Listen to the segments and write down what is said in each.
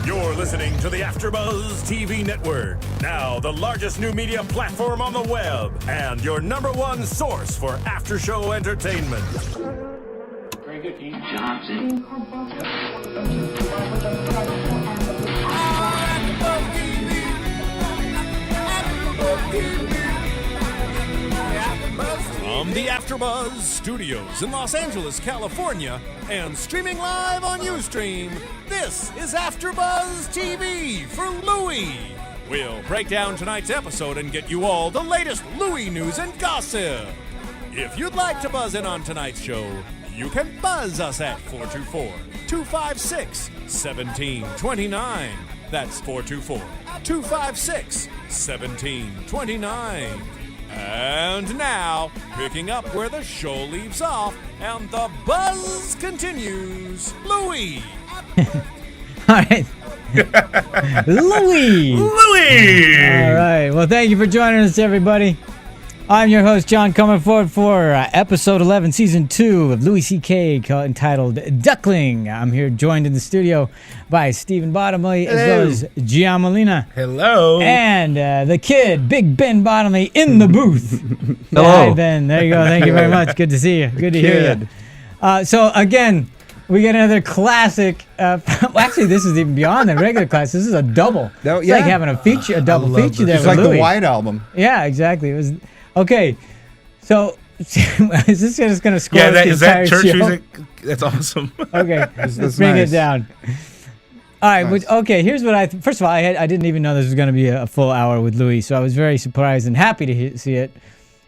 You're listening to the AfterBuzz TV Network, now the largest new media platform on the web, and your #1 source for after-show entertainment. Very good, Dean Johnson. From the AfterBuzz Studios in Los Angeles, California, and streaming live on Ustream, this is AfterBuzz TV for Louie. We'll break down tonight's episode and get you all the latest Louie news and gossip. If you'd like to buzz in on tonight's show, you can buzz us at 424-256-1729. That's 424-256-1729. And now, picking up where the show leaves off and the buzz continues, Louie. All right. Louie. All right. Well, thank you for joining us, everybody. I'm your host, John, coming forward for episode 11, season 2 of Louis C.K. entitled Duckling. I'm here joined in the studio by Stephen Bottomley, as well as Gian Molina. Hello. And the kid, Big Ben Bottomley, in the booth. Hello. Hi, Ben. There you go. Thank you very much. Good to see you. Good to hear you. So, again, we get another classic. Well, actually, this is even beyond the regular class. This is a double. It's like having a double feature there. It's with like Louie. the White Album. Yeah, exactly. It was okay. So, is this just going to score the is that entire church show? music? That's awesome. Okay, That's let's bring nice. it down. All right. Nice. Okay. Here's what first of all, I didn't even know this was going to be a full hour with Louie, so I was very surprised and happy to see it.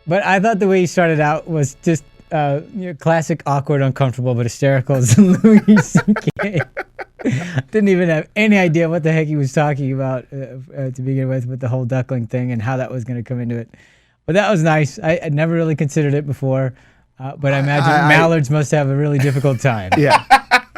But I thought the way he started out was just classic, awkward, uncomfortable, but hysterical as Louis C.K. Didn't even have any idea what the heck he was talking about to begin with the whole duckling thing and how that was going to come into it. But that was nice. I'd never really considered it before, but I imagine mallards must have a really difficult time. Yeah.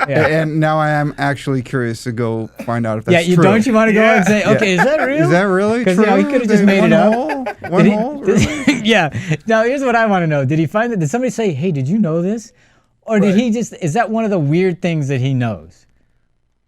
Yeah. And now I am actually curious to go find out if that's Yeah, true. don't you want to go and say, okay, is that real? Is that really true? Because he could have just made it up. One hole? Really? Yeah. Now, here's what I want to know. Did he find it? Did somebody say, hey, did you know this? Or did he just, is that one of the weird things that he knows?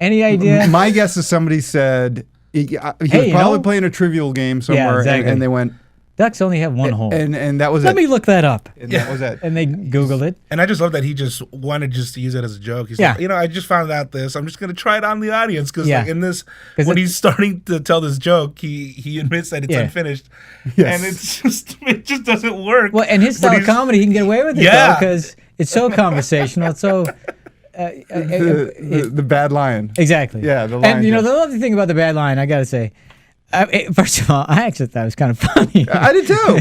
Any idea? My guess is somebody said, he was probably playing a trivial game somewhere, exactly. and they went, Ducks only have one hole. and that was Let it. me look that up. And that was it. And they Googled it. And I just love that he just wanted just to use it as a joke. He's like, I just found out this. I'm just going to try it on the audience. Because like in this, when he's starting to tell this joke, he admits that it's unfinished. Yes. And it just doesn't work. Well, and his style of comedy, he can get away with it, though, because it's so conversational. It's so... the bad lion. Exactly. Yeah, the lion. And, the lovely thing about the bad lion, I got to say, first of all, I actually thought it was kind of funny. I did too.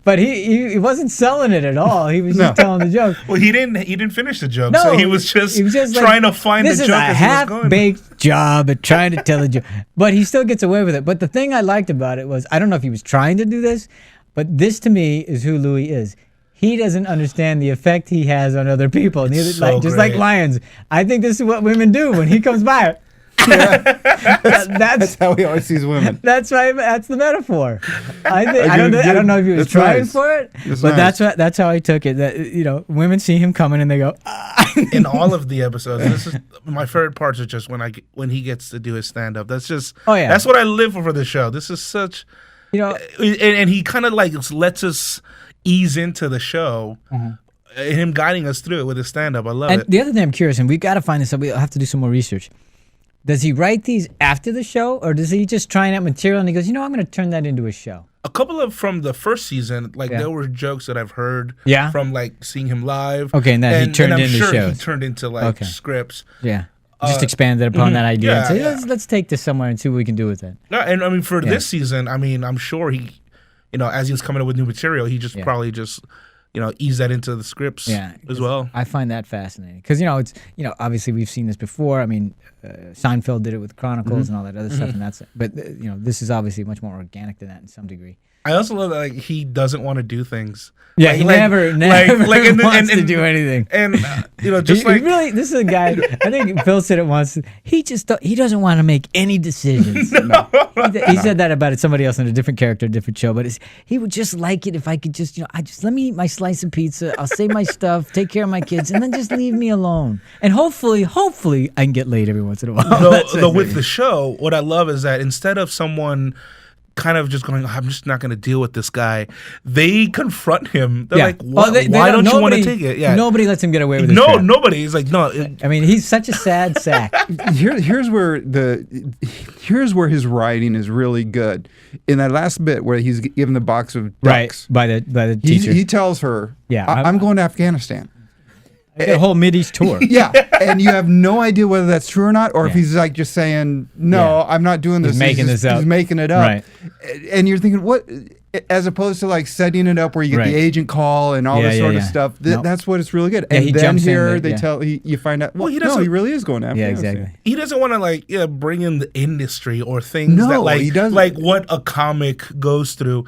But he wasn't selling it at all. He was just telling the joke. Well, he didn't finish the joke, No, so he was just trying to find the joke as he was going. This is a half-baked job at trying to tell a joke. But he still gets away with it. But the thing I liked about it was, I don't know if he was trying to do this, but this to me is who Louie is. He doesn't understand the effect he has on other people. Just like lions. I think this is what women do when he comes by. That's how he always sees women. That's right. That's the metaphor. I don't know if he was trying for it, but that's how I took it. That women see him coming and they go. Ah. In all of the episodes, this is my favorite parts are just when he gets to do his stand up. That's just that's what I live for the show. This is such and he kind of like lets us ease into the show. Him guiding us through it with his stand up. I love it. The other thing I'm curious, and we've got to find this out. We'll have to do some more research. Does he write these after the show, or does he just try out material and he goes, I'm going to turn that into a show? A couple of from the first season, there were jokes that I've heard from like seeing him live. Okay, and then he turned into shows. He turned into like scripts. Yeah. Just expanded upon that idea and say, let's take this somewhere and see what we can do with it. No, and I mean for this season, I mean I'm sure he, as he was coming up with new material, he just probably just ease that into the scripts as well. I find that fascinating because it's obviously we've seen this before. I mean, Seinfeld did it with Chronicles and all that other stuff, and but this is obviously much more organic than that in some degree. I also love that like he doesn't want to do things. Yeah, he never wants to do anything. And just he really, this is a guy. I think Phil said it once. He doesn't want to make any decisions. No. He said that about somebody else in a different character, a different show. But he would just like it if I could just, let me eat my slice of pizza. I'll save my stuff, take care of my kids, and then just leave me alone. And hopefully, I can get laid every once in a while. Though with the show, what I love is that instead of someone kind of just going, I'm just not going to deal with this guy, they confront him. They're like, why don't you want to take it? Yeah. Nobody lets him get away with it. No, nobody. He's like, no. I mean, he's such a sad sack. Here's where his writing is really good. In that last bit where he's given the box of ducks. Right, by the teacher. He tells her, I'm going to Afghanistan. A whole Mideast tour. Yeah, and you have no idea whether that's true or not, or if he's like just saying, no, I'm not doing this. He's making this up. He's making it up. Right. And you're thinking, what? As opposed to like setting it up where you get the agent call and all this sort of stuff. That's what it's really good. Yeah, and then here you find out, he really is going to Afghanistan. Yeah, exactly. He doesn't want to bring in the industry or things that he doesn't. Like what a comic goes through.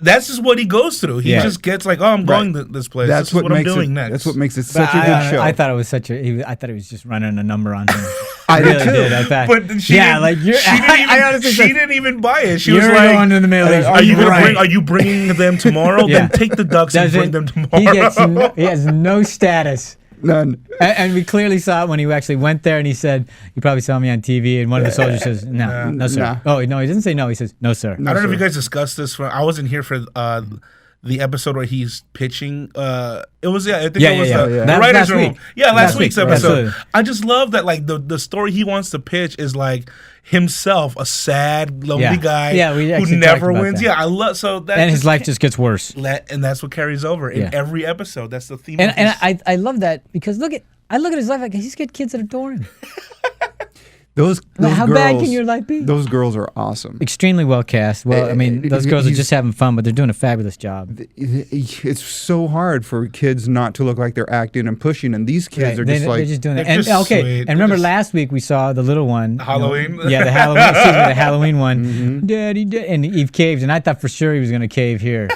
That's just what he goes through. He just gets like, I'm going to this place. That's what I'm doing next. That's what makes it such a good show. I thought it was I thought he was just running a number on him. I really did. I thought, but she didn't even buy it. She was like, going in the middle. Are you bringing them tomorrow? Then take the ducks and bring them tomorrow. He has no status. None. And we clearly saw it when he actually went there and he said, you probably saw me on TV, and one of the soldiers says, no, sir. Nah. Oh, no, he doesn't say no. He says, no, sir. I don't know if you guys discussed this. I wasn't here for the episode where he's pitching. It was, I think it was the writer's room. Yeah, last week's episode. Absolutely. I just love that, like, the story he wants to pitch is like himself, a sad, lonely guy who never wins. That. Yeah, I love and his life just gets worse. And that's what carries over in every episode. That's the theme. And I love that because I look at his life like he's got kids that adore him. Those how girls, bad can your life be? Those girls are awesome. Extremely well cast. Well, I mean, those girls are just having fun, but they're doing a fabulous job. It's so hard for kids not to look like they're acting and pushing, and these kids are just they're just doing it. And and remember last week we saw the little one, Halloween. The Halloween one. Mm-hmm. Daddy, and Eve caved, and I thought for sure he was going to cave here.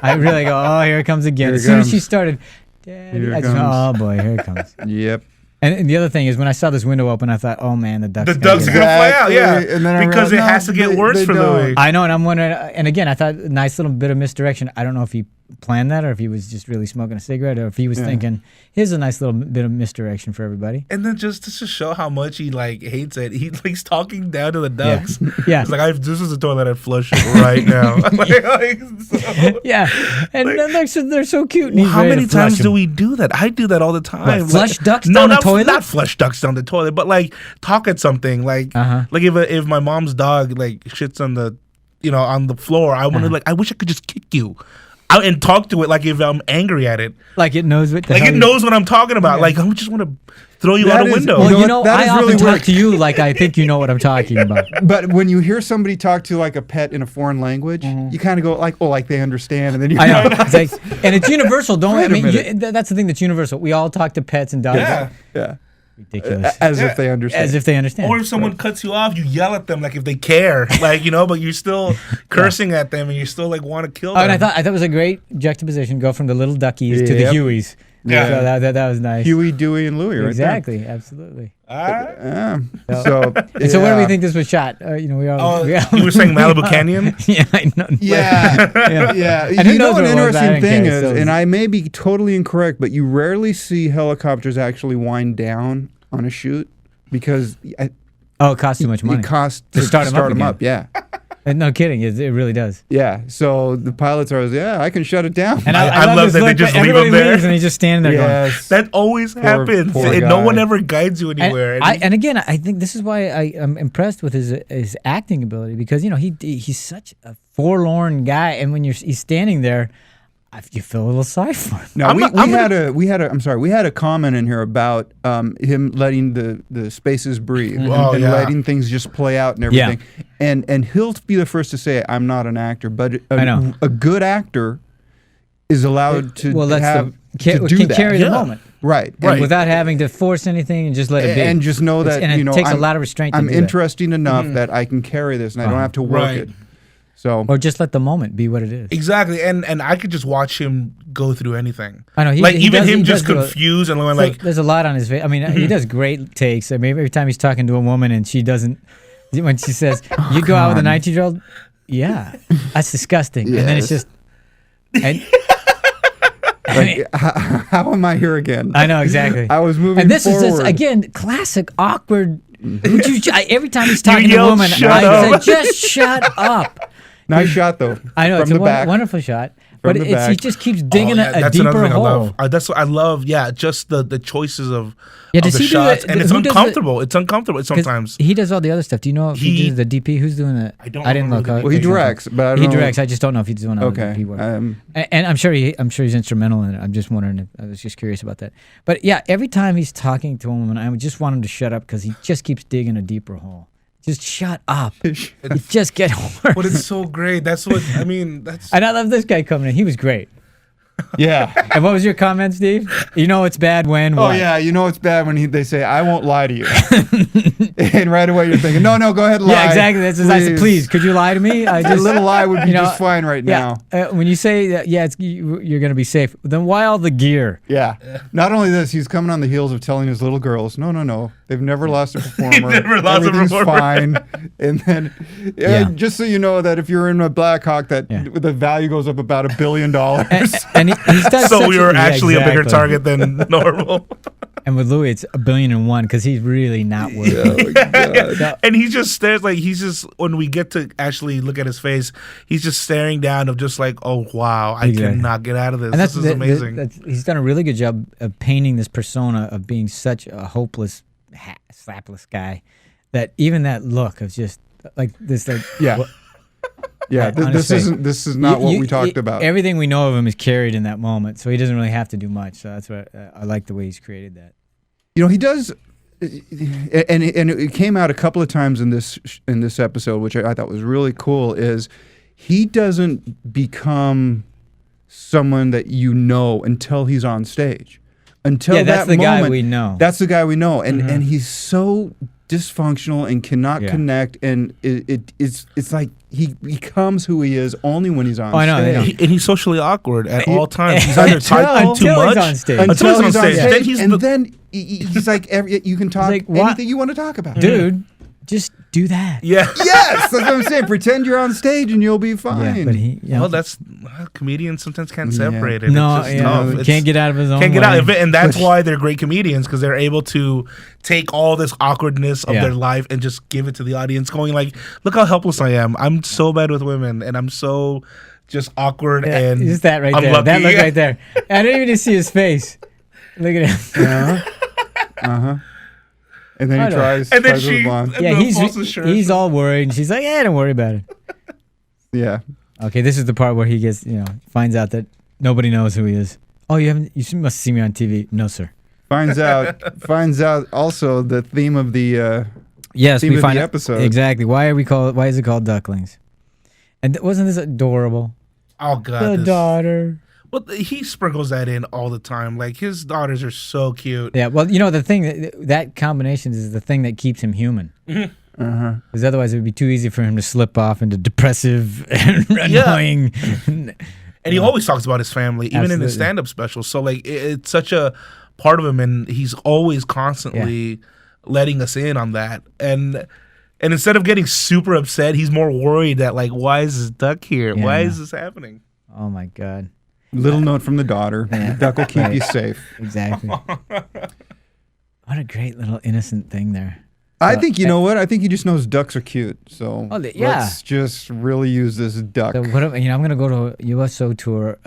I really go, oh, here it comes again. As soon as she started, Daddy, oh boy, here it comes. Yep. And the other thing is, when I saw this window open, I thought, "Oh man, the ducks are going to fly out." Yeah, because it has to get worse for Louie. I know, and I'm wondering. And again, I thought a nice little bit of misdirection. I don't know if he planned that, or if he was just really smoking a cigarette, or if he was thinking, "Here's a nice little bit of misdirection for everybody." And then just to show how much he hates it, he's talking down to the ducks. Yeah, it's like this is a toilet I'd flush right now. And they're so cute. And how many times do we do that? I do that all the time. What, flush ducks down the toilet? Not flush ducks down the toilet, but like talk at something. Like if my mom's dog shits on the on the floor, I want to I wish I could just kick you. And talk to it like if I'm angry at it. Like it knows what it knows what I'm talking about. Yeah. Like I just want to throw you out a window. Well, I often talk to you like I think you know what I'm talking about. But when you hear somebody talk to like a pet in a foreign language, you kind of go like they understand, and then I know. And it's universal. That's the thing that's universal. We all talk to pets and dogs. Yeah. Ridiculous. As if they understand. As if they understand. Or if someone cuts you off, you yell at them like if they care, but you're still cursing at them and you still want to kill them. And I thought it was a great juxtaposition. Go from the little duckies to the Hueys. Yeah, so that was nice. Huey, Dewey, and Louie. Exactly, absolutely. So where do we think this was shot? You were saying Malibu Canyon? Yeah, I know. Yeah. You know an interesting thing is, and I may be totally incorrect, but you rarely see helicopters actually wind down on a shoot because it costs too much money. It costs to start them up. Yeah. No kidding, it really does. Yeah, so the pilots are always, I can shut it down. And I love that they just leave him there. And he's just standing there going. That always happens. Poor no one ever guides you anywhere. And again, I think this is why I'm impressed with his acting ability because, he's such a forlorn guy. And when he's standing there, you feel a little sorry for him. Now we had a comment in here about him letting the spaces breathe and letting things just play out and everything. Yeah. And he'll be the first to say, "I'm not an actor," but a good actor is allowed to do that. Carry the moment. Right. Without having to force anything and just let it be. And just know that it takes a lot of restraint. I'm interesting enough that I can carry this and I don't have to work it. So, or just let the moment be what it is. Exactly, and I could just watch him go through anything. I know, he just confused and like. There's a lot on his face. I mean, he does great takes. I mean, every time he's talking to a woman and she doesn't, when she says, "You go out with a 19-year-old," yeah, that's disgusting. Yes. And then it's just, how am I here again? I know exactly. I was moving. And this forward. is just again classic awkward. Every time he's talking to a woman, I say, "Just shut up." Nice shot though. I know, it's a wonderful shot. But he just keeps digging a deeper hole. That's what I love. Yeah, just the choices of the shots, and it's uncomfortable. It's uncomfortable sometimes. He does all the other stuff. Do you know if he does the DP? Who's doing that? I didn't look. Well, he directs, but I don't he know. directs. I just don't know if he's doing all the DP work. And I'm sure he's instrumental in it. I'm just wondering. I was just curious about that. But yeah, every time he's talking to a woman, I just want him to shut up because he just keeps digging a deeper hole. Just shut up. It just get worse. But it's so great. That's what I mean. And I love this guy coming in. He was great. Yeah. And what was your comment, Steve? You know it's bad when what? Oh, yeah. You know it's bad when they say, "I won't lie to you." And right away you're thinking, no, go ahead and lie. Yeah, exactly. That's I said, please, could you lie to me? A little lie would be just fine right now. When you say that, you're going to be safe, then why all the gear? Yeah. Not only this, he's coming on the heels of telling his little girls, no. They've never lost a performer. Everything's fine. And then, just so you know that if you're in a Blackhawk, that the value goes up about $1 billion. And he's done so we were actually a bigger target than normal. And with Louie, it's $1 billion and one because he's really not worth it. And he just stares when we get to actually look at his face, he's just staring down of just like, oh wow, I cannot get out of this. And this is amazing. He's done a really good job of painting this persona of being such a hopeless, slapless guy that even that look of just like this, like this is not what we talked about. Everything we know of him is carried in that moment, so he doesn't really have to do much. So that's what I like the way he's created that. He does, and it came out a couple of times in this episode, which I thought was really cool. Is he doesn't become someone that you know until he's on stage. Until that's the guy we know. That's the guy we know, and he's so dysfunctional and cannot connect, and it's like he becomes who he is only when he's on stage. And he's socially awkward at all times. He's either typing too much until he's on stage. Then he's like, you can talk anything you want to talk about. Dude, just do that. Yeah. Yes, that's what I'm saying. Pretend you're on stage and you'll be fine. Well, that's comedians sometimes can't separate it. No, it's just tough. Can't get out of his own. Can't get out of it, and that's why they're great comedians, because they're able to take all this awkwardness of their life and just give it to the audience, going like, "Look how helpless I am. I'm so bad with women, and I'm so just awkward and just that right there. Unlucky. That look right there. I didn't even see his face. Look at him. And then he tries. And then he's all worried, and she's like, "Yeah, don't worry about it." Yeah. Okay, this is the part where he gets, finds out that nobody knows who he is. Oh, you must see me on TV. No, sir. Finds out also the theme of the theme of the episode. Exactly. Why is it called Ducklings? And wasn't this adorable? Oh God. The daughter. Well, he sprinkles that in all the time. Like, his daughters are so cute. Yeah, well, the thing, that combination is the thing that keeps him human. Because otherwise it would be too easy for him to slip off into depressive and annoying. And he always talks about his family, even in his stand-up specials. So, like, it's such a part of him, and he's always constantly letting us in on that. And instead of getting super upset, he's more worried that, like, why is this duck here? Why is this happening? Oh, my God. Little note from the daughter. Duck will keep you safe. Exactly. What a great little innocent thing there. I think, you know what? I think he just knows ducks are cute. So let's just really use this duck. So I'm going to go to a USO tour,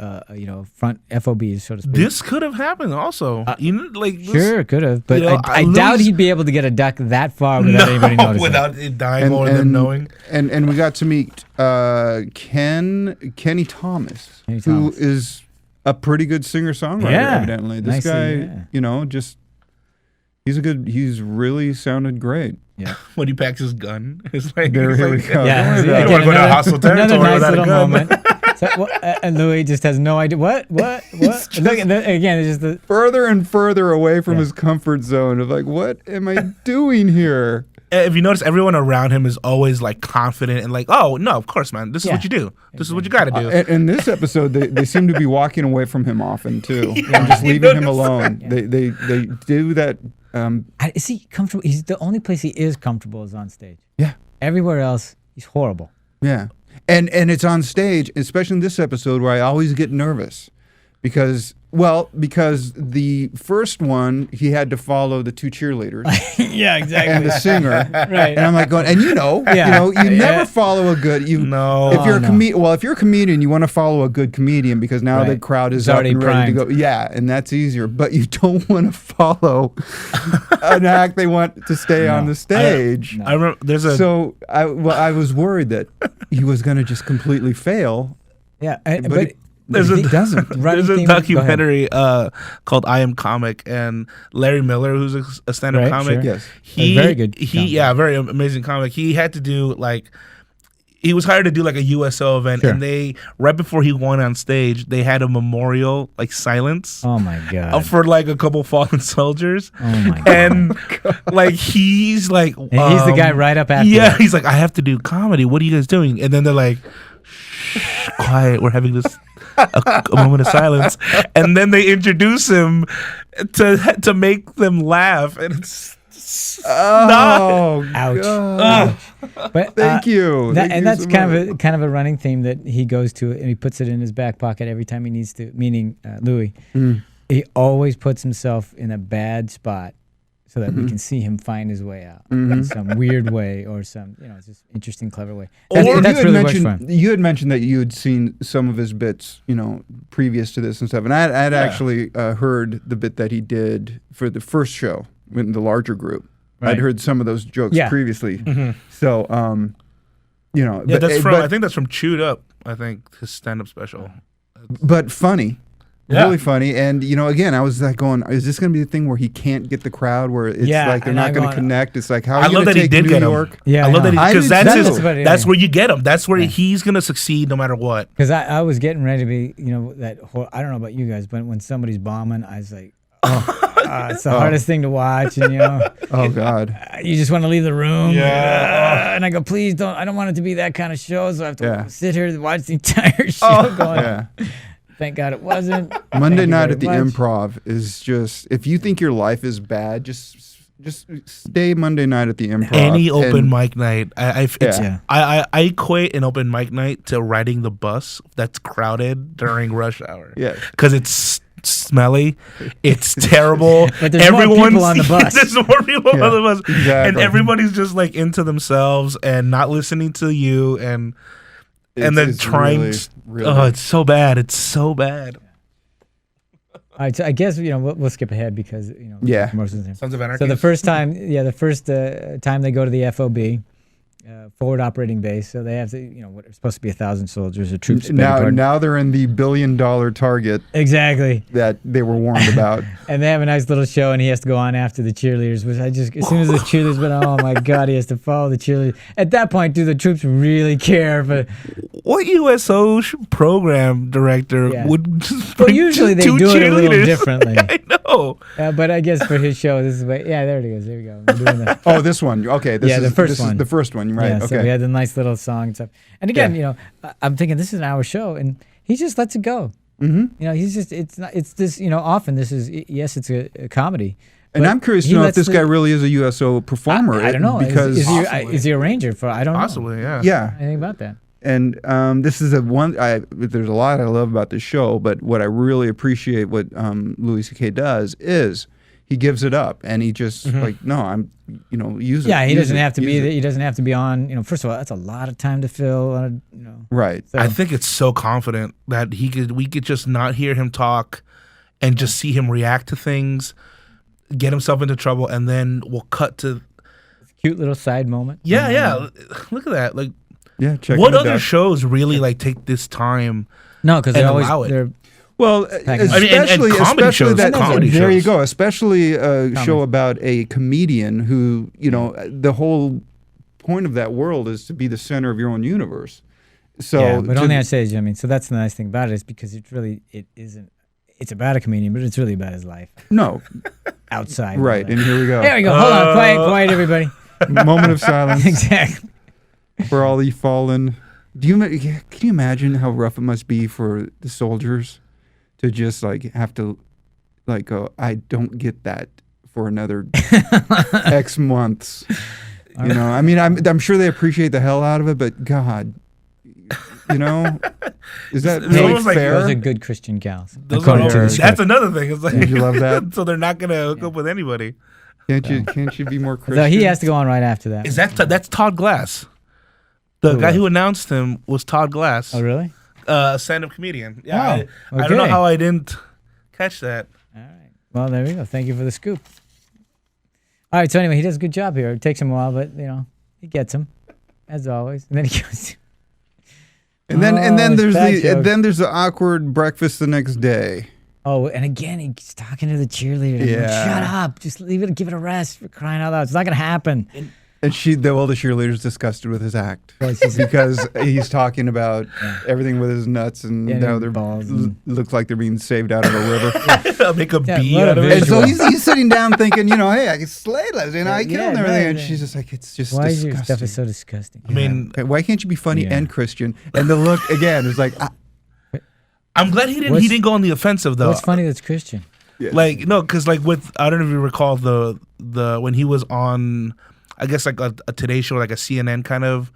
front FOBs, so to speak. This could have happened also. Sure, it could have. But I doubt he'd be able to get a duck that far without anybody noticing. Without it dying or them knowing. And we got to meet Kenny Thomas, who is a pretty good singer-songwriter, evidently. This guy, just... He's really sounded great. Yeah. When he packs his gun, it's like, here we go. Yeah. You want to go to a hostile territory without a gun. Moment. And Louie just has no idea. What? Look, again, it's just the... Further and further away from his comfort zone of like, what am I doing here? if you notice, everyone around him is always like confident and like, oh no, of course, man, this is what you do. This is what you got to do. In this episode, they seem to be walking away from him often too, and just leaving him alone. Yeah. They do that. Is he comfortable? He's the only place he is comfortable is on stage. Yeah. Everywhere else, he's horrible. Yeah, and it's on stage, especially in this episode, where I always get nervous because the first one he had to follow the two cheerleaders. Yeah, exactly. And the singer. Right. And I'm like going, and you never follow a good No. If you're if you're a comedian, you want to follow a good comedian because now the crowd is up and ready to go. Yeah, and that's easier. But you don't want to follow an act they want to stay on the stage. I remember So I was worried that he was going to just completely fail. Yeah, but there's he doesn't. There's a documentary called I Am Comic, and Larry Miller, who's a stand-up comic, yes, very good. Very amazing comic. He had to do he was hired to do like a USO event, and they right before he went on stage, they had a memorial silence. Oh my god! For like a couple fallen soldiers. Oh my god! And he's like, and he's the guy right up after. Yeah, he's like, I have to do comedy. What are you guys doing? And then they're like, shh, quiet. We're having this. A moment of silence, and then they introduce him to make them laugh, and it's ouch. But Thank you. That's so kind of a running theme that he goes to, and he puts it in his back pocket every time he needs to. Meaning Louie, he always puts himself in a bad spot so that we can see him find his way out in some weird way or some, just interesting, clever way. That's really works for him. You had mentioned that you had seen some of his bits, previous to this and stuff. And I had actually heard the bit that he did for the first show in the larger group. Right. I'd heard some of those jokes previously. So, that's from, I think that's from Chewed Up, I think, his stand-up special. But funny. Yeah. Really funny. And, again, I was like going, is this going to be the thing where he can't get the crowd, where it's like they're not going to connect? It's like, how are you going to take New York? Yeah, I love that because that's where you get him. That's where he's going to succeed no matter what. Because I was getting ready to be, that whole, I don't know about you guys, but when somebody's bombing, I was like, it's the hardest thing to watch. And, oh, God. You just want to leave the room. Yeah. And I go, please don't, I don't want it to be that kind of show. So I have to sit here and watch the entire show going. Thank God it wasn't. Monday night at the Improv is just, if you think your life is bad, just stay Monday night at the Improv. Any open mic night. I equate an open mic night to riding the bus that's crowded during rush hour. Yeah. Because it's smelly, it's terrible. But there's more people on the bus. There's more people on the bus. Exactly. And everybody's just into themselves and not listening to you and then trying. Really, oh, it's so bad. It's so bad. All right, so I guess we'll skip ahead because Sons of Anarchy. So the first time they go to the FOB, forward operating base, so they have to what are supposed to be 1,000 soldiers or troops. Now they're in the $1 billion target. Exactly. That they were warned about. And they have a nice little show, and he has to go on after the cheerleaders. Which as soon as the cheerleaders went, oh my God, he has to follow the cheerleaders. At that point, do the troops really care? What USO program director would just bring usually they do it a little differently. I know. But I guess for his show, this is there it is. There we go. We're doing that. Oh, this one. Okay. The first one. Is the first one, right? Yeah, okay. So we had the nice little song and stuff. And again, I'm thinking this is an hour show, and he just lets it go. Mm-hmm. He's just it's this. Often this is it's a comedy. And I'm curious to know if this guy really is a USO performer. I don't know because is he a ranger for? I don't know. Possibly, yeah. Yeah. Anything about that? And this is there's a lot I love about this show, but what I really appreciate what Louis C.K. does is he gives it up, and he just use it. Yeah, he doesn't have to be. He doesn't have to be on. First of all, that's a lot of time to fill. Right. So. I think it's so confident that we could just not hear him talk, and just see him react to things, get himself into trouble, and then we'll cut to cute little side moment. Yeah. Look at that. Check what other shows really take this time? No, because they're. Well, especially comedy shows. There you go. Especially a show about a comedian who, the whole point of that world is to be the center of your own universe. So, but only on stage. So that's the nice thing about it is because it isn't. It's about a comedian, but it's really about his life. No, outside. Right, and here we go. There we go. Hold on, quiet, everybody. Moment of silence. Exactly. For all the fallen. Can you imagine how rough it must be for the soldiers to just like have to like go, I don't get that for another X months. You know, I mean, I'm sure they appreciate the hell out of it, but God, you know, is that really fair? Those are good Christian gals. That's another thing. It's like, don't you love that? So they're not gonna hook up with anybody. Can't you be more Christian? So he has to go on right after that. Is that's Todd Glass? The guy who announced him was Todd Glass. Oh, really? Stand-up comedian. Yeah, okay. I don't know how I didn't catch that. All right. Well, there we go. Thank you for the scoop. All right. So anyway, he does a good job here. It takes him a while, but you know, he gets him as always. And then he goes. And then there's the awkward breakfast the next day. Oh, and again, he's talking to the cheerleader. Yeah. Like, shut up. Just leave it. Give it a rest. For crying out loud. It's not gonna happen. And the cheerleader's disgusted with his act because he's talking about everything with his nuts and now they're looks like they're being saved out of a river. Make a bee out of it. And so he's sitting down thinking, you know, hey, I can slay lesbian, I kill and everything. And she's just like, it's just why disgusting. Is your stuff is so disgusting? I mean, why can't you be funny and Christian? And the look again is like, I'm glad he didn't go on the offensive though. What's funny that's Christian? Yeah. Like no, because like with I don't know if you recall the when he was on. I guess like a Today Show, like a CNN kind of,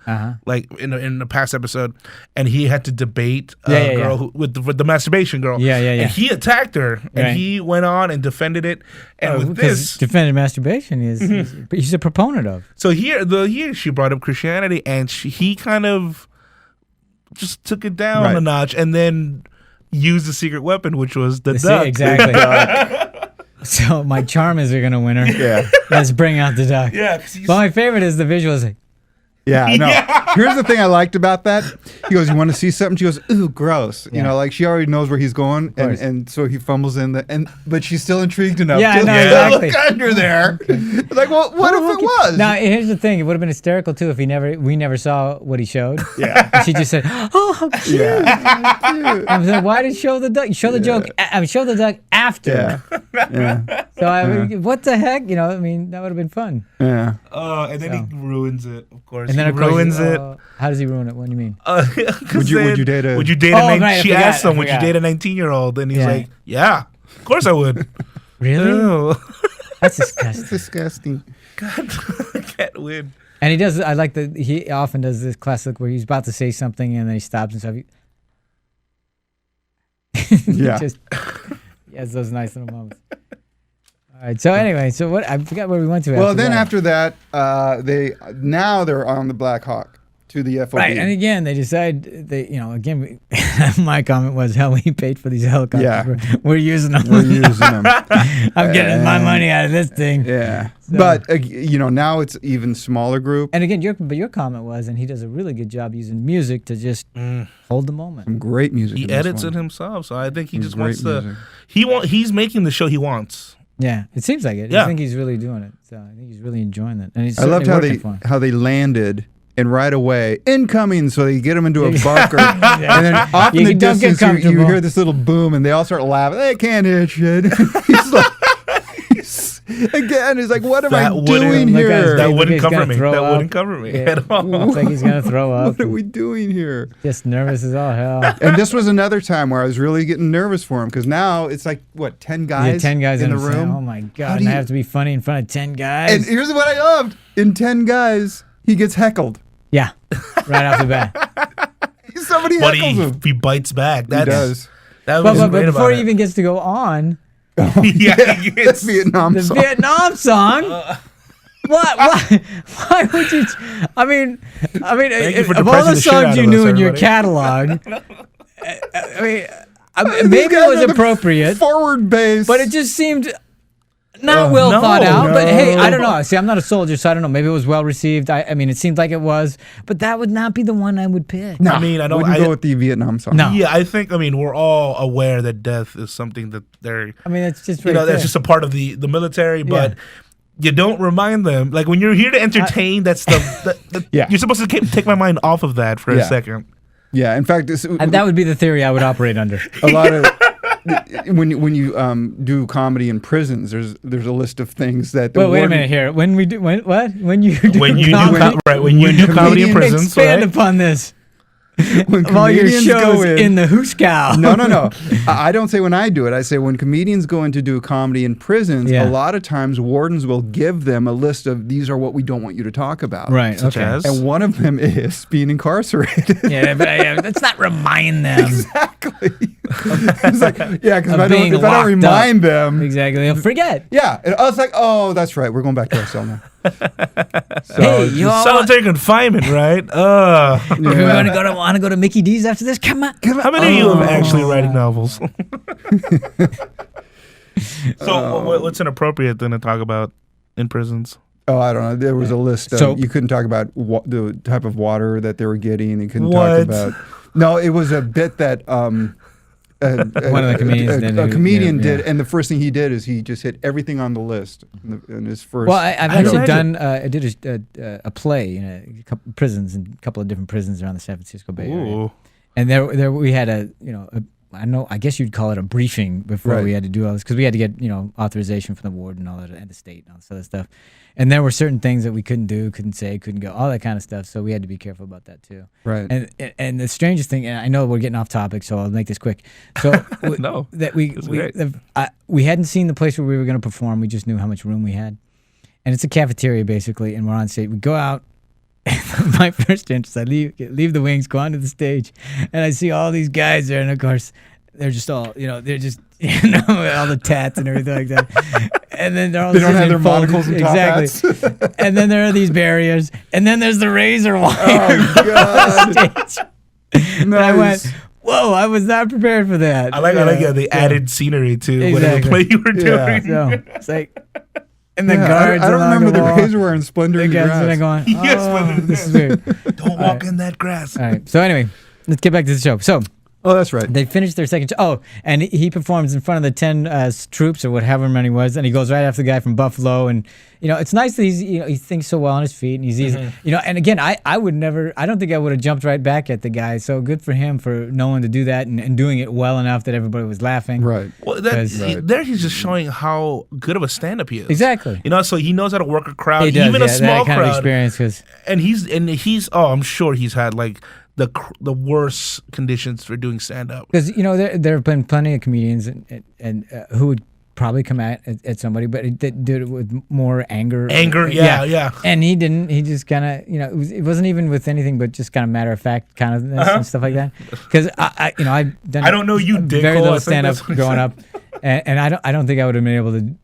like in the past episode, and he had to debate a girl with the masturbation girl. Yeah. And he attacked her, and he went on and defended it. And with this, defended masturbation he's a proponent of. So here she brought up Christianity, and he kind of just took it down a notch, and then used the secret weapon, which was the duck. Exactly. So my charm is they're gonna win her. Yeah. Let's bring out the duck. Yeah. But my favorite is the visuals. Like, yeah, I know. Yeah. Here's the thing I liked about that. He goes, "You want to see something?" She goes, "Ooh, gross." You know, like she already knows where he's going, and so he fumbles in but she's still intrigued enough. Yeah, to exactly. Look under there. Like, well, what if it was? Now here's the thing: it would have been hysterical too if we never saw what he showed. Yeah, and she just said, "Oh, how cute!" Yeah. I was like, "Why did you show the duck? You show the joke. Show the duck after." Yeah. So I mean, what the heck? You know, I mean, that would have been fun. Yeah. And then he ruins it, of course. And then he ruins it. How does he ruin it? What do you mean? Would you date a? She asked him, "Would you date a 19-year-old?" And he's like, "Yeah, of course I would." Really? Ew. That's disgusting. That's disgusting. God, I can't win. And he does. I like that. He often does this classic where he's about to say something and then he stops and stuff. Yeah. He has those nice little moments. All right. So anyway, what I forgot where we went to. Well, after that, they're on the Black Hawk to the FOB. Right, and again, they decide my comment was, "Hell, we paid for these helicopters. Yeah. We're using them. I'm getting my money out of this thing." Yeah, so, but now it's even smaller group. And again, your comment was, and he does a really good job using music to just hold the moment. Some great music. He edits it himself, so I think he just wants to. He's making the show he wants. Yeah, it seems like it. Yeah. I think he's really doing it. So I think he's really enjoying it. And I loved how they landed. And right away, incoming, so they get him into a bunker. And then off in the distance, you hear this little boom, and they all start laughing. They can't hit shit. He's like, he's like, what am I doing here? That wouldn't cover me. That wouldn't cover me at all. Looks like he's going to throw up. What are we doing here? Just nervous as all hell. And this was another time where I was really getting nervous for him, because now it's like, 10 guys? Yeah, 10 guys in the room. Oh, my God. And I have to be funny in front of 10 guys. And here's what I loved. In 10 guys, he gets heckled. Yeah, right off the bat. Somebody heckles him. He bites back. He does. But before he even gets to go on, the Vietnam song. What? Why would you? I mean, of all the songs you knew in your catalog, maybe it was appropriate, forward bass, but it just seemed. Not thought out, but hey, I don't know. See, I'm not a soldier, so I don't know. Maybe it was well received. I mean, it seemed like it was, but that would not be the one I would pick. No, I wouldn't go with the Vietnam song. No. Yeah, I think. We're all aware that death is something that they're. It's just that's just a part of the military, but. You don't remind them. Like when you're here to entertain, that's you're supposed to take my mind off of that for a second. Yeah, in fact, and that would be the theory I would operate under. A lot of when you do comedy in prisons, there's a list of things that. Wait a minute here. When you do comedy in prisons, expand upon this. When of all your comedians shows in the Hooskow. No. I don't say when I do it. I say when comedians go in to do comedy in prisons, a lot of times wardens will give them a list of these are what we don't want you to talk about. Right. Such as? And one of them is being incarcerated. But let's not remind them. Exactly. It's like, because if I don't remind them. Exactly. They'll forget. Yeah. And I was like, oh, that's right. We're going back to our cell now. Hey, you all solitary confinement, right? We want to go to Mickey D's after this? Come on. How many of you are actually writing novels? So what's inappropriate then to talk about in prisons? Oh, I don't know. There was a list. You couldn't talk about the type of water that they were getting. You couldn't talk about. No, it was a bit that one of the comedians did, and the first thing he did is he just hit everything on the list in his first. Well, I've actually done. I did a play in a couple prisons, in a couple of different prisons around the San Francisco Bay Area, and there we had I guess you'd call it a briefing before we had to do all this, because we had to get authorization from the ward and all that, and the state and all this other stuff. And there were certain things that we couldn't do, couldn't say, couldn't go, all that kind of stuff. So we had to be careful about that too. Right. And the strangest thing, and I know we're getting off topic, so I'll make this quick. So no, that we hadn't seen the place where we were going to perform. We just knew how much room we had, and it's a cafeteria basically. And we're on stage. We go out. My first interest, I leave the wings, go onto the stage, and I see all these guys there, and of course they're just all, they're just, all the tats and everything like that. And then they don't have their monocles and top hats. And then there are these barriers, and then there's the razor wire. Oh God! Nice. And I went, whoa! I was not prepared for that. I like the added scenery to whatever play you were doing. So it's like. And the guards. I don't remember the razor wire and Splendor in the grass. And going, this is weird. Don't walk in that grass. All right. So anyway, let's get back to the show. So. Oh, that's right. They finished their second show. Oh, and he performs in front of the 10 troops or whatever many was, and he goes right after the guy from Buffalo. And it's nice that he thinks so well on his feet, and he's easy. And again, I would never. I don't think I would have jumped right back at the guy. So good for him for knowing to do that and doing it well enough that everybody was laughing. Right. Well, there he's just showing how good of a stand-up he is. Exactly. So he knows how to work a crowd, he does, even a small that kind crowd. Of experience, and he's. Oh, I'm sure he's had like the worst conditions for doing stand-up. Because there have been plenty of comedians and who would probably come at somebody, but he did it with more anger. Yeah. And he didn't. He just kind of it wasn't even with anything but just kind of matter of fact kind of and stuff like that. Because I've done. I don't know you, Dick. Very little stand-up growing up, and I don't think I would have been able to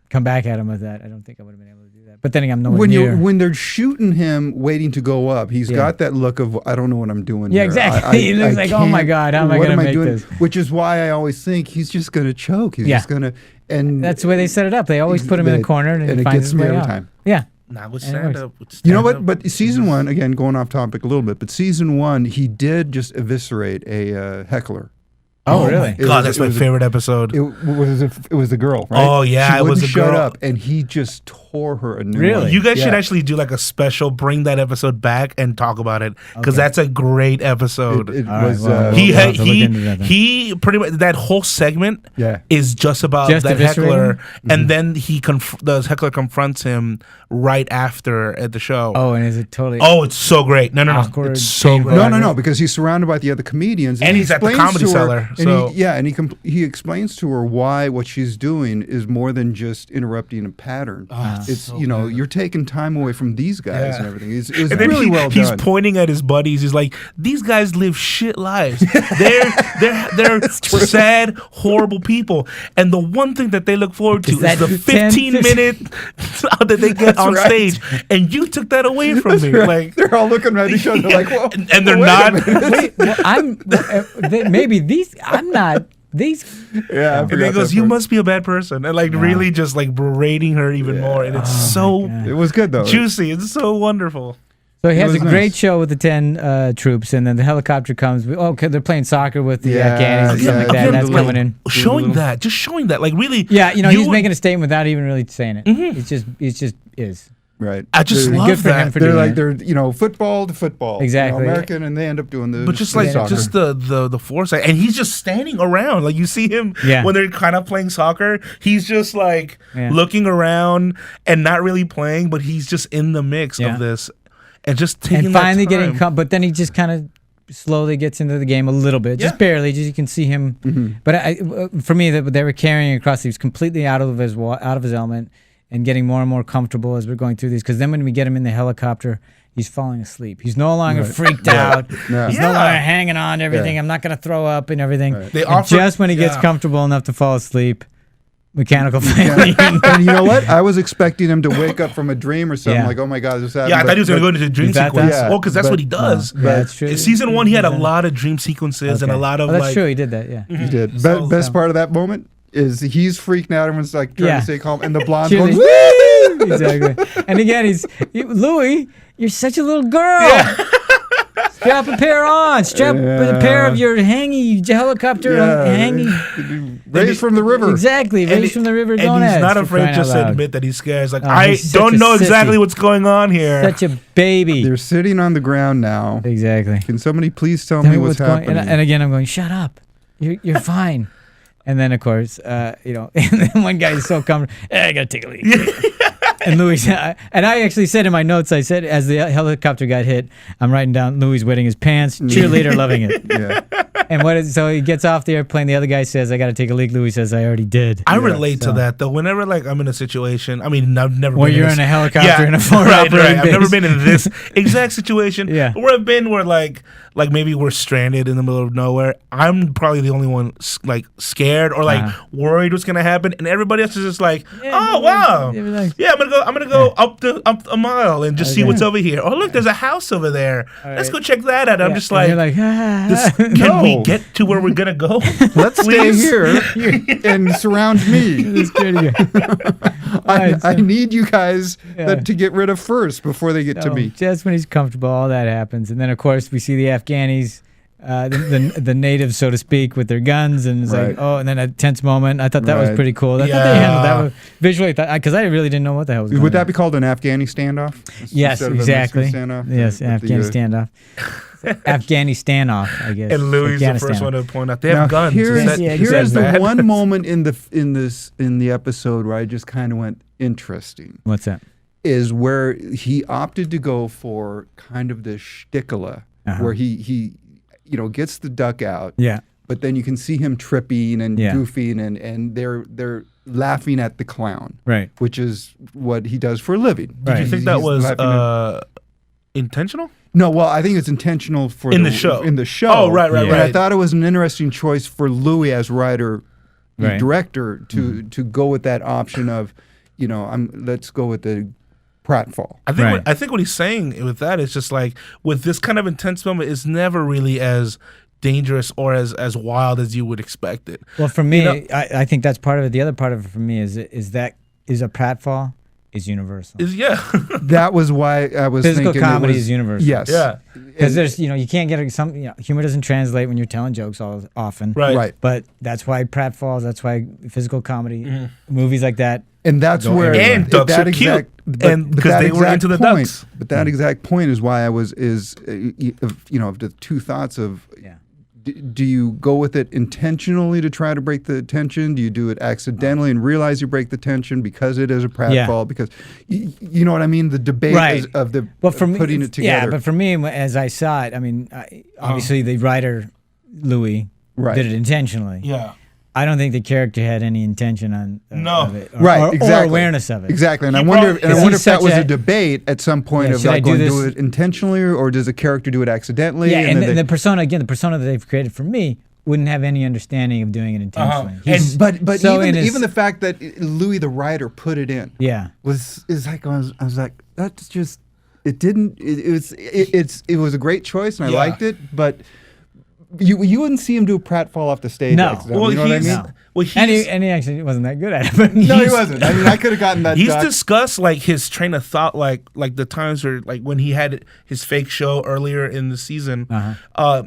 come back at him with that. I don't think I would have been able to do that. But then I'm nowhere near. When they're shooting him, waiting to go up, he's got that look of I don't know what I'm doing. Yeah, exactly. He looks like, oh my God, how am I going to make this? Which is why I always think he's just going to choke. He's just going to, and that's the way they set it up. They always put him in the corner and it finds gets his way me every out. time. Yeah. Not with stand-up. You know what? But season one, again, going off topic a little bit, but season one, he did just eviscerate a heckler. Oh, really? God, that's my favorite episode. It was the girl, right? Oh, yeah, it was the girl. Shut up, and he just tore her a new one. Really? You guys should actually do like a special, bring that episode back and talk about it, because that's a great episode. It was. He pretty much, that whole segment is just about that heckler, and then the heckler confronts him right after at the show. Oh, and is it totally? Oh, it's so great. No, awkward, it's so great. No, because he's surrounded by the other comedians, and he's at the Comedy Cellar. And he explains to her why what she's doing is more than just interrupting a pattern. It's so you're taking time away from these guys and everything. It's really well done. He's pointing at his buddies. He's like, these guys live shit lives. They're sad, horrible people. And the one thing that they look forward to is the 15-minute that they get on stage. And you took that away from me. Right. Like they're all looking at each other like, well, and they're not. Maybe these. I'm not. These. Yeah. And he goes, you must be a bad person. And really just like berating her even more. And it's it was good though. Juicy. It's so wonderful. So he has a great show with the 10 troops, and then the helicopter comes. They're playing soccer with the Afghanis and stuff like that. And that's coming in. Showing that, like really. Yeah, he's making a statement without even really saying it. It's just is. Right. I just love good for that. him for They're doing like they're football to football, exactly, American, and they end up doing the. But just like soccer. just the foresight, and he's just standing around. Like you see him when they're kind of playing soccer. He's just like looking around and not really playing, but he's just in the mix of this, and just taking and finally that time. getting. But then he just kind of slowly gets into the game a little bit, just barely. Just you can see him. But for me, they were carrying across. He was completely out of his element. And getting more and more comfortable as we're going through these. Because then when we get him in the helicopter, he's falling asleep. He's no longer freaked out. He's no longer hanging on to everything. I'm not going to throw up and everything. Right. Just when he gets comfortable enough to fall asleep, mechanical failure. And you know what? I was expecting him to wake up from a dream or something. Like, oh my God, this happened. Yeah, I thought he was going to go into the dream sequence. Well, because that's what he does. That's true. In season 1, he had a lot of dream sequences and a lot of that's true. He did that, He did. Best part of that moment is he's freaking out. Everyone's like trying to stay calm, and the blonde goes, woo! Exactly. And again, Louie, you're such a little girl. Strap a pair on. Strap a pair of your hangy helicopter hanging. Raised from the river. Exactly. Raised from the river. And he's not afraid just to admit that he's scared. He's like, I don't know exactly what's going on here. Such a baby. They're sitting on the ground now. Exactly. Can somebody please tell me what's happening? And again, I'm going, shut up. You're fine. And then, of course, and then one guy is so comfortable. I got to take a leak. And Louis, and I actually said in my notes, I said, as the helicopter got hit, I'm writing down Louis wetting his pants, cheerleader loving it. And so he gets off the airplane. The other guy says, I got to take a leak. Louis says, I already did. I relate to that, though. Whenever I'm in a situation, I mean, I've never where been you're in a helicopter in a foreign operating base. I've never been in this exact situation. Where I've been where like maybe we're stranded in the middle of nowhere. I'm probably the only one scared or worried what's gonna happen, and everybody else is just like, oh wow, I'm gonna go up a mile and just see what's over here. Oh look, there's a house over there. Let's go check that out. I'm just like, can we get to where we're gonna go? Let's stay here and surround me. I need you guys to get rid of first before they get to me. Just when he's comfortable, all that happens, and then of course we see the Afghanis, the natives, so to speak, with their guns, and it's like, and then a tense moment. I thought that was pretty cool. I thought they handled that visually, because I really didn't know what the hell was going on. Would that be called an Afghani standoff? Yes, exactly. Yes, Afghani standoff. Afghani standoff, I guess. And Louis the first one to point out they have guns. Here's the one moment in the episode where I just kind of went interesting. What's that? Is where he opted to go for kind of the shtickle, where he gets the duck out. Yeah. But then you can see him tripping and goofing, and they're laughing at the clown. Right. Which is what he does for a living. Did you think that was intentional? No, well, I think it's intentional for the show. In the show. Oh, right. But I thought it was an interesting choice for Louie as writer, director, to go with that option of, let's go with the pratfall. I think what he's saying with that is just like, with this kind of intense moment, it's never really as dangerous or as wild as you would expect it. Well, for me, I think that's part of it. The other part of it for me is a pratfall is universal. That was why I was physical thinking comedy is universal. Yes. Yeah. Because there's, you can't get humor doesn't translate when you're telling jokes all often. Right. But that's why pratfalls, that's why physical comedy, movies like that. And that's where ducks are cute, because they were into the ducks. But that exact point is why I was the two thoughts of. Do you go with it intentionally to try to break the tension? Do you do it accidentally and realize you break the tension because it is a pratfall? Because you know what I mean? The debate of putting it together. Yeah, but for me, as I saw it, I mean, obviously the writer, Louie, did it intentionally. Yeah. I don't think the character had any intention of it. Or awareness of it. Exactly. And I wonder if that was a debate at some point of like, do it intentionally or does the character do it accidentally? Yeah, and the persona that they've created for me wouldn't have any understanding of doing it intentionally. But so even the fact that Louie the writer put it in was like I was like, that's just it was a great choice and I liked it, but You wouldn't see him do a pratfall off the stage. No. Well, you know what I mean? No. Well, And he actually wasn't that good at it. But No, he wasn't. I mean, I could have gotten that. He's discussed like his train of thought, like the times where like when he had his fake show earlier in the season.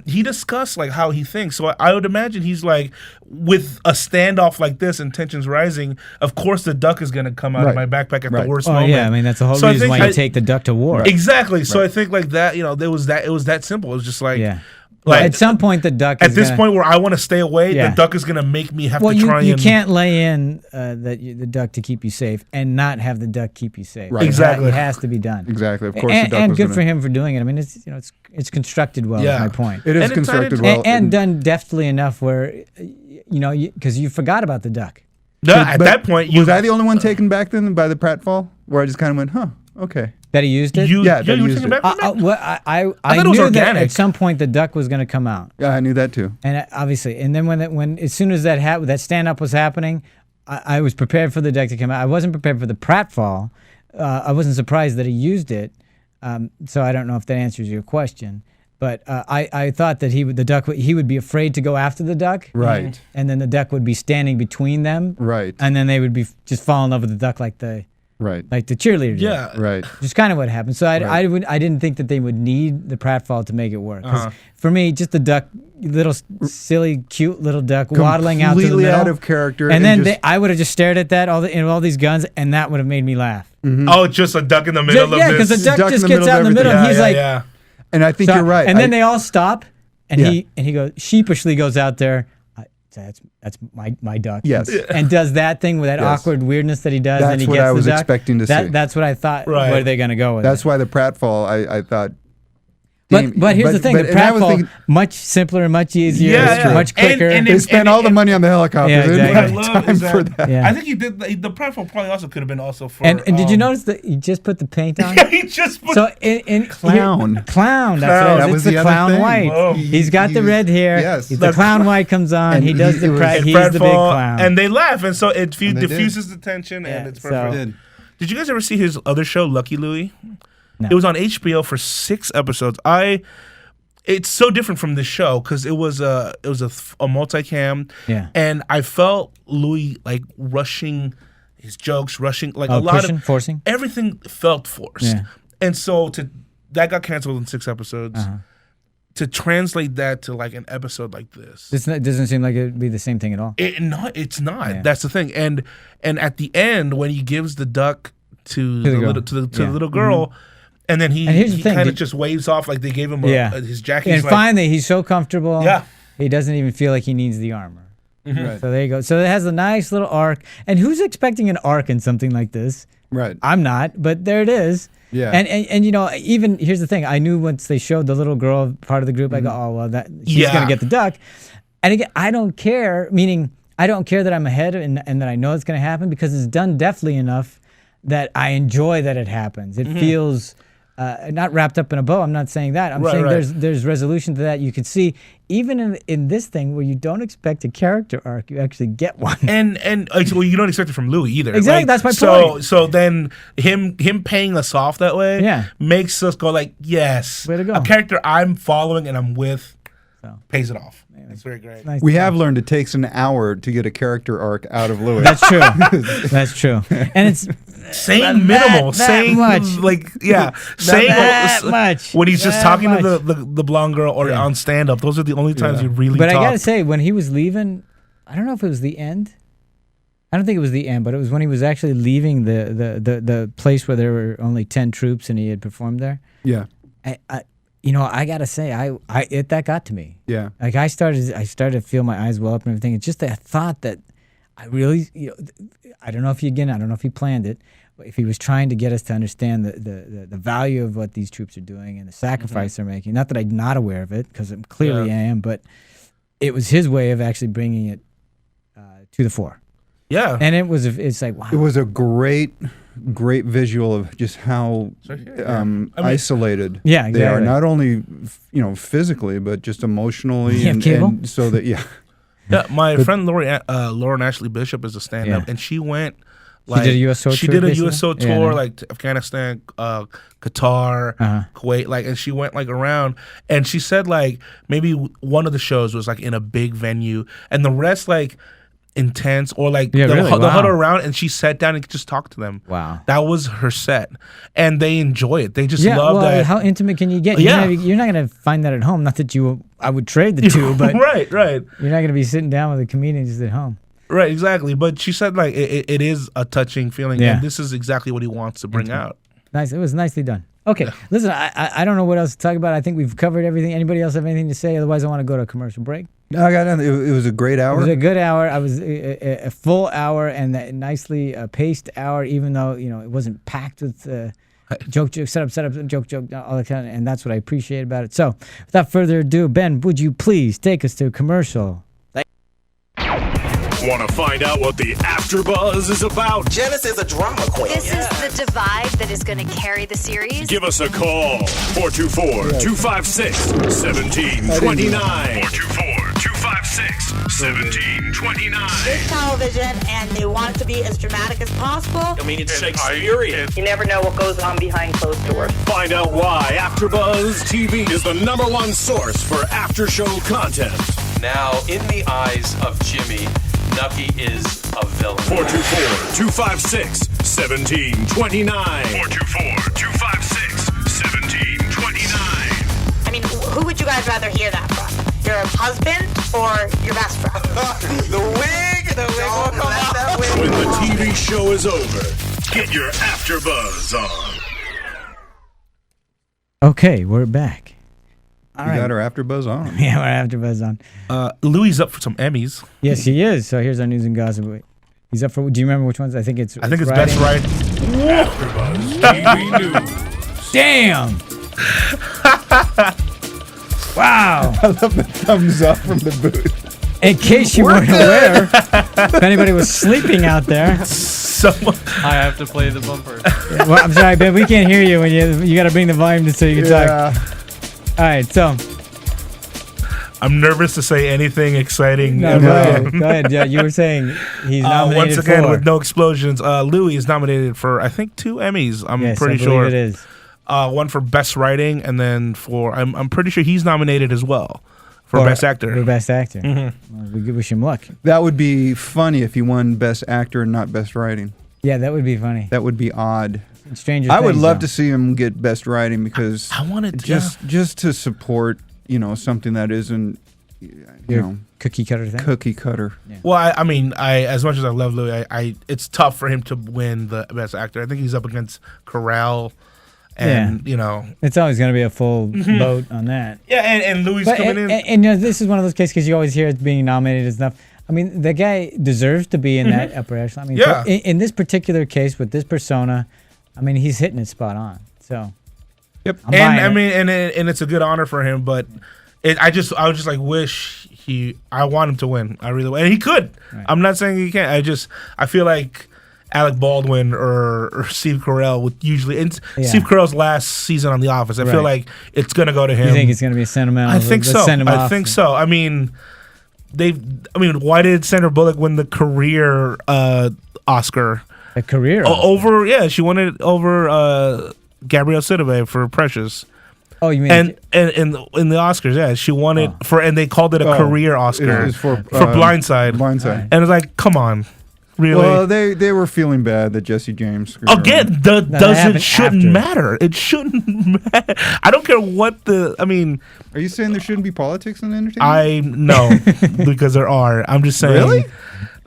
He discussed like how he thinks. So I would imagine he's like, with a standoff like this and tensions rising, of course the duck is going to come out of my backpack at the worst moment. Yeah, I mean that's the whole reason why you take the duck to war. Exactly. So I think like that, it was that simple. It was just like. Yeah. Like, at some point, the duck. At this point, where I want to stay away, the duck is going to make me have to try. You can't lay in the duck to keep you safe and not have the duck keep you safe. Right. Exactly. It has to be done. Exactly. Of course, and, the duck and was good for him for doing it. I mean, it's constructed well. Yeah. Is my point. It is constructed well and done deftly enough where, because you forgot about the duck. No, at that point, was I the only one taken back then by the pratfall, where I just kind of went, huh, okay. That he used it? You were used it. I thought it was knew organic. that at some point the duck was going to come out. Yeah, I knew that too. And obviously, and then when as soon as that stand-up was happening, I was prepared for the deck to come out. I wasn't prepared for the pratfall. I wasn't surprised that he used it. So I don't know if that answers your question. But I thought that he would be afraid to go after the duck. Right. And then the duck would be standing between them. Right. And then they would be just fall in love with the duck like the cheerleader did. Yeah. Right. Just kind of what happened. So I didn't think that they would need the pratfall to make it work. 'Cause for me, just the duck, little silly, cute little duck waddling out to the middle, completely out of character, and then I would have just stared at that all these guns, and that would have made me laugh. Mm-hmm. Oh, just a duck in the middle of this. Yeah, because the duck just gets out in the middle, and he's like, and I think you're right. And then they all stop, and he goes sheepishly goes out there. That's my duck. Yes. And does that thing with that awkward weirdness that he does. That's and he what gets I was the duck. expecting to see. That's what I thought. Right. Where are they going to go with? That's why the pratfall, I thought. But here's the thing: the pratfall much simpler, much easier, much quicker. And they spent all the money on the helicopter. Yeah, exactly. What I love is for that. Yeah. I think he did the pratfall probably also could have been also for. And did you notice that he just put the paint on? Yeah, he just put. So in Clown. Clown. That's right. That It's was the the other clown thing. white. Whoa. He's got the red hair. Yes. The clown white comes on. And He does the he's the big clown. and they laugh, and so it they diffuses the tension, and it's perfect. so- Did you guys ever see his other show, Lucky Louie? No. It was on HBO for 6 episodes. It's so different from this show because it was a multicam, and I felt Louie like rushing his jokes, rushing like a lot of forcing. Everything felt forced, and so that got canceled in 6 episodes. To translate that to like an episode like this, It doesn't seem like it would be the same thing at all. it's not. Yeah. That's the thing. And at the end, when he gives the duck to the little girl, and then he kind of just waves off like they gave him his jacket. And finally, he's so comfortable. Yeah, he doesn't even feel like he needs the armor. Right. So there you go. So it has a nice little arc. And who's expecting an arc in something like this? Right. I'm not, but there it is. Yeah. And even here's the thing. I knew once they showed the little girl part of the group, I go, oh well, she's gonna get the duck. And again, I don't care. Meaning, I don't care that I'm ahead and that I know it's gonna happen because it's done deftly enough that I enjoy that it happens. It feels not wrapped up in a bow. I'm not saying that. I'm saying there's resolution to that. You can see even in this thing where you don't expect a character arc, you actually get one. And well, you don't expect it from Louie either. Exactly, like, that's my point. So then him paying us off that way makes us go like, yes, way to go. A character I'm following and I'm with pays it off. It's very great. Nice we have learned it takes an hour to get a character arc out of Louie. That's true. That's true. And it's saying minimal, saying much. Like saying that much when he's just talking to the blonde girl or on stand up. Those are the only times he really. But talk. I gotta say, when he was leaving, I don't know if it was the end. I don't think it was the end, but it was when he was actually leaving the place where there were only 10 troops and he had performed there. Yeah. I gotta say, that got to me. Yeah. Like I started to feel my eyes well up and everything. It's just that thought that I really, I don't know if he planned it, but if he was trying to get us to understand the value of what these troops are doing and the sacrifice they're making. Not that I'm not aware of it, because clearly I am, but it was his way of actually bringing it to the fore. Yeah. And it's like, wow. It was a great visual of just how isolated they are, not only physically but just emotionally and so that my friend Lauren Ashley Bishop is a stand-up and she went Like, she did a USO tour. She did a USO tour, like to Afghanistan, Qatar, Kuwait, like, and she went like around. And she said like maybe one of the shows was like in a big venue, and the rest like intense or like they'll huddle around, and she sat down and just talked to them. Wow, that was her set, and they enjoy it. They just love that. How intimate can you get? You're not gonna find that at home. Not that I would trade the two, but right. You're not gonna be sitting down with a comedian just at home. Right, exactly. But she said like it is a touching feeling, and this is exactly what he wants to bring out. Nice. It was nicely done. Okay, listen, I don't know what else to talk about. I think we've covered everything. Anybody else have anything to say? Otherwise, I want to go to a commercial break. No, I got nothing. It was a great hour. It was a good hour. I was a full hour and a nicely paced hour, even though it wasn't packed with joke, set up, joke, all that kind of, and that's what I appreciate about it. So, without further ado, Ben, would you please take us to a commercial? Want to find out what the AfterBuzz is about? Janice is a drama queen. This is the divide that is going to carry the series. Give us a call. 424-256-1729. 424-256-1729. It's television, and they want it to be as dramatic as possible. I mean, it's Shakespearean. You never know what goes on behind closed doors. Find out why AfterBuzz TV is the #1 source for after-show content. Now, in the eyes of Jimmy, Nucky is a villain. 424-256-1729. 424-256-1729. I mean, who would you guys rather hear that from? Your husband or your best friend? The wig will come out. When the TV show is over, get your AfterBuzz on. Okay, we're back. We got our AfterBuzz on. Yeah, our AfterBuzz on. Louie's up for some Emmys. Yes, he is. So here's our news and gossip. He's up for. Do you remember which ones? I think it's Best Writing. AfterBuzz TV News. Damn. Wow. I love the thumbs up from the booth. In case you weren't aware, if anybody was sleeping out there, I have to play the bumper. Well, I'm sorry, Ben. We can't hear you when you got to bring the volume so you can talk. All right, so I'm nervous to say anything exciting. No, go ahead. Yeah, you were saying he's nominated once again for. with no explosions. Louie is nominated for I think 2 Emmys. I'm pretty sure it is. One for Best Writing, and then for I'm pretty sure he's nominated as well for Best Actor. For Best Actor. Mm-hmm. Well, we wish him luck. That would be funny if he won Best Actor and not Best Writing. Yeah, that would be funny. That would be odd. I would love to see him get Best Writing because I wanted just to support something that isn't cookie cutter thing. Cookie cutter. Yeah. Well, I mean, as much as I love Louie, it's tough for him to win the Best Actor. I think he's up against Corral, and it's always going to be a full vote on that. Yeah, and Louie's coming in, and this is one of those cases because you always hear it being nominated and stuff. I mean, the guy deserves to be in that upper echelon. I mean, in this particular case with this persona, I mean, he's hitting it spot on. So, yep. And it's a good honor for him. But I was just like, wish I want him to win. I really, and he could. Right. I'm not saying he can't. I feel like Alec Baldwin or Steve Carell would usually. Steve Carell's last season on The Office. I feel like it's gonna go to him. You think it's gonna be a sentimental? I think so. I think so. I mean, why did Sandra Bullock win the career Oscar? A career she won it over Gabrielle Sidibe for Precious. Oh, you mean and in the Oscars, she won it for, and they called it a career Oscar. It was for Blindside. Blindside, and it's like, come on, really? Well, they were feeling bad that Jesse James again. Shouldn't matter. It shouldn't matter. I don't care what I mean. Are you saying there shouldn't be politics in entertainment? No, because there are. I'm just saying. Really?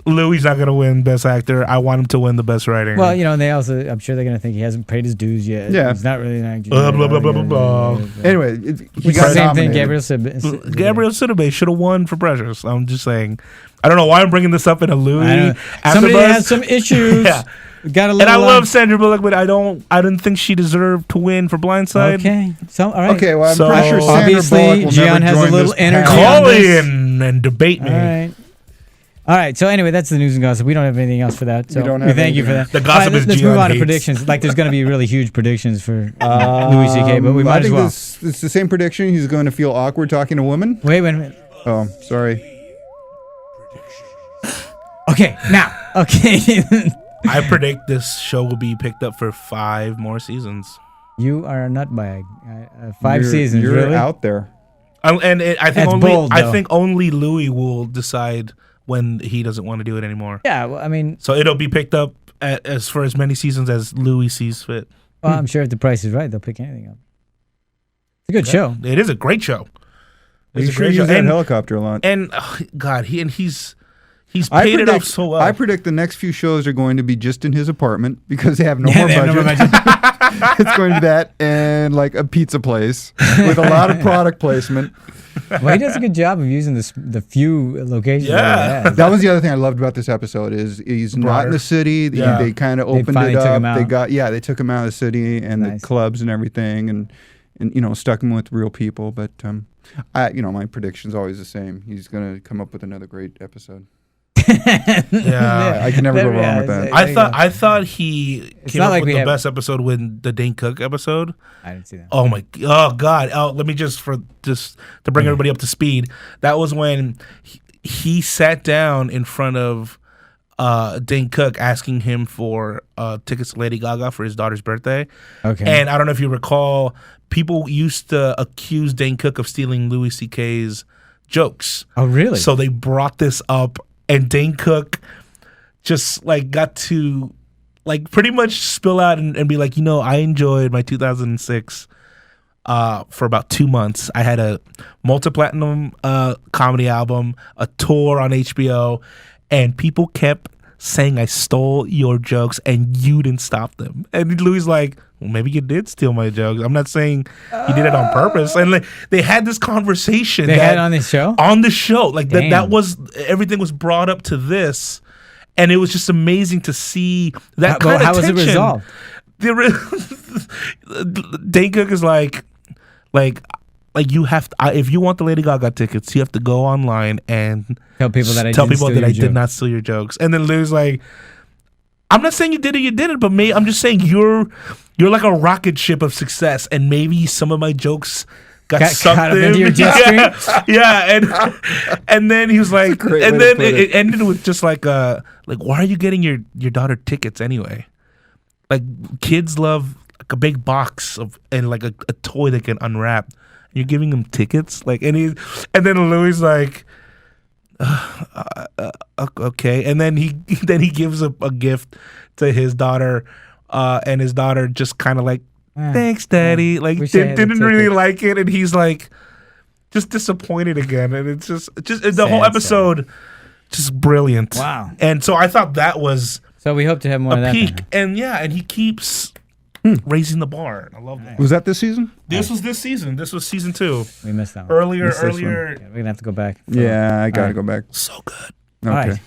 Louie's not going to win Best Actor. I want him to win the Best Writing. Well, and they also, I'm sure they're going to think he hasn't paid his dues yet. Yeah. He's not really an actor. Blah, blah, blah, blah, blah, blah. Anyway, he got the same thing. Gabrielle Sidibe should have won for Precious. I'm just saying. I don't know why I'm bringing this up in a Louie. Somebody has some issues. Yeah. Got a and I love Sandra Bullock, but I didn't think she deserved to win for Blindside. Okay. So, all right. Okay, well, I'm pretty sure Sandra obviously Bullock will Gian never has join a little this energy. Call in and debate me. All right. So anyway, that's the news and gossip. We don't have anything else for that. So we thank you for that. The gossip is let's move on to predictions. Like there's going to be really huge predictions for Louis C.K., but we might as well. It's the same prediction. He's going to feel awkward talking to women. Wait a minute. Oh, sorry. Okay. Now. Okay. I predict this show will be picked up for 5 more seasons. You are a nutbag. 5 seasons. You're really out there. I think only Louie will decide when he doesn't want to do it anymore. Yeah, well, I mean, so it'll be picked up as for as many seasons as Louie sees fit. Well, I'm sure if the price is right, they'll pick anything up. It's a good show. It is a great show. It's a great show. That helicopter a lot. And he's paid it off so well. I predict the next few shows are going to be just in his apartment because they have no more budget. It's going to be that and like a pizza place with a lot of product placement. Well, he does a good job of using the few locations. Yeah, that was the other thing I loved about this episode is he's not in the city. Yeah. They kind of opened it up. They took him out of the city and the clubs and everything, and stuck him with real people. But my prediction's always the same. He's gonna come up with another great episode. I can never go wrong with that. I thought he came up with the best episode with the Dane Cook episode. I didn't see that. Oh God! Let me just to bring everybody up to speed. That was when he sat down in front of Dane Cook asking him for tickets to Lady Gaga for his daughter's birthday. Okay. And I don't know if you recall, people used to accuse Dane Cook of stealing Louis C.K.'s jokes. Oh, really? So they brought this up. And Dane Cook just got to pretty much spill out and be like, I enjoyed my 2006 for about 2 months. I had a multi-platinum comedy album, a tour on HBO, and people kept saying I stole your jokes and you didn't stop them. And Louis like, well, maybe you did steal my jokes. I'm not saying you did it on purpose. And they had this conversation. They had it on the show? On the show. That was, everything was brought up to this. And it was just amazing to see that kind of how tension. Was it resolved? Dane Cook is like you have to, if you want the Lady Gaga tickets, you have to go online and tell people that I did not steal your jokes. And then Lou's like, I'm not saying you did it, but I'm just saying you're like a rocket ship of success, and maybe some of my jokes got sucked into your jet stream. Yeah, and then he was like, and then it ended with just like why are you getting your daughter tickets anyway? Like, kids love a big box and a toy they can unwrap. You're giving them tickets, and then Louis like, okay, and then he gives a gift to his daughter, and his daughter just kind of thanks, Daddy, didn't really like it, and he's just disappointed again, and it's just the whole episode, just brilliant. Wow. And so I thought that was so we hope to have more of that peak, and he keeps raising the bar. I love that. Was that this season? This was this season. This was season 2. We missed that one. Earlier. Yeah, we're gonna have to go back. Yeah, I gotta go back. So good. Okay.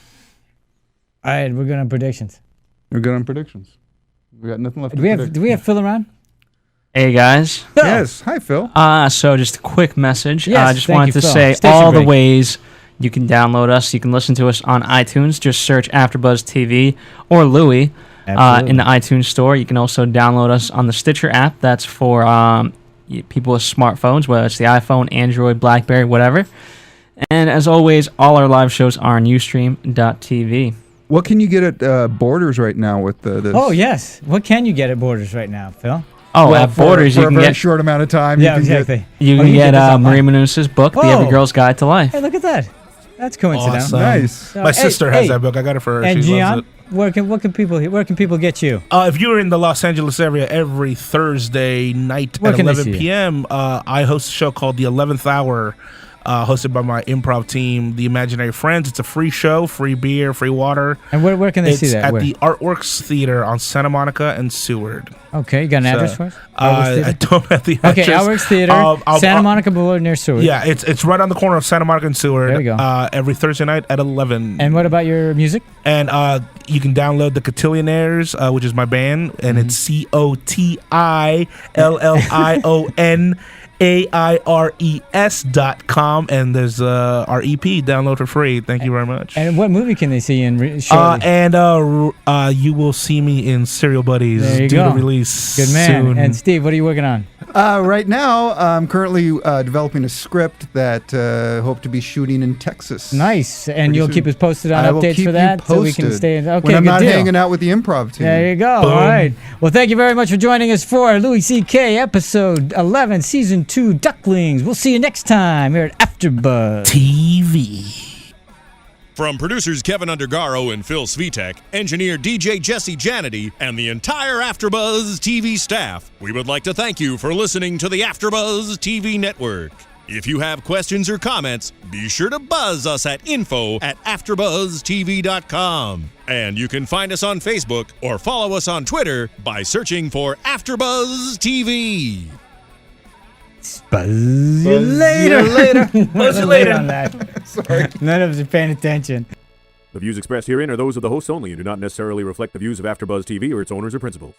All right, we're good on predictions. We're good on predictions. We got nothing left. Do we have Phil around? Hey guys. Phil. Yes. Hi, Phil. So just a quick message. Yes, I just wanted to say all the ways you can download us. You can listen to us on iTunes. Just search AfterBuzz TV or Louie in the iTunes store. You can also download us on the Stitcher app. That's for people with smartphones, whether it's the iPhone, Android, BlackBerry, whatever. And as always, all our live shows are on Ustream.tv. What can you get at Borders right now with this? Oh, yes. What can you get at Borders right now, Phil? Oh, well, at Borders, you can get... For a very short amount of time. Yeah, exactly. You can get Marie Menounos' book, The Every Girl's Guide to Life. Hey, look at that. That's coincidental. Awesome. Nice. So, my sister has that book. I got it for her. And she Gian, loves it. Where can people get you? If you're in the Los Angeles area, every Thursday night at 11 p.m., I host a show called The 11th Hour, hosted by my improv team, The Imaginary Friends. It's a free show, free beer, free water. And where can they see that? It's at the Artworks Theater on Santa Monica and Seward. Okay, you got an address for us? I don't have the address. Okay, Artworks Theater, Santa Monica Boulevard near Seward. Yeah, it's right on the corner of Santa Monica and Seward. There we go. Every Thursday night at 11. And what about your music? And you can download the Cotillionaires, which is my band, and it's COTILLION. AIRES.com, and there's our EP, download for free. Thank you very much. And what movie can they see in shortly? You will see me in Serial Buddies due to release Good man. soon. And Steve, what are you working on? Right now, I'm currently developing a script that hope to be shooting in Texas. Nice. And you'll keep us posted on updates for that? So we can stay in. Okay, when I'm good not deal. hanging out with the improv team. There you go. Boom. All right. Well, thank you very much for joining us for Louis C.K. episode 11, season 2, Ducklings. We'll see you next time here at AfterBuzz TV. From producers Kevin Undergaro and Phil Svitek, engineer DJ Jesse Janity, and the entire AfterBuzz TV staff, we would like to thank you for listening to the AfterBuzz TV network. If you have questions or comments, be sure to buzz us at info@AfterBuzzTV.com. And you can find us on Facebook or follow us on Twitter by searching for AfterBuzz TV. Buzz you later. Buzz you later. On that. Sorry. None of us are paying attention. The views expressed herein are those of the hosts only and do not necessarily reflect the views of AfterBuzz TV or its owners or principals.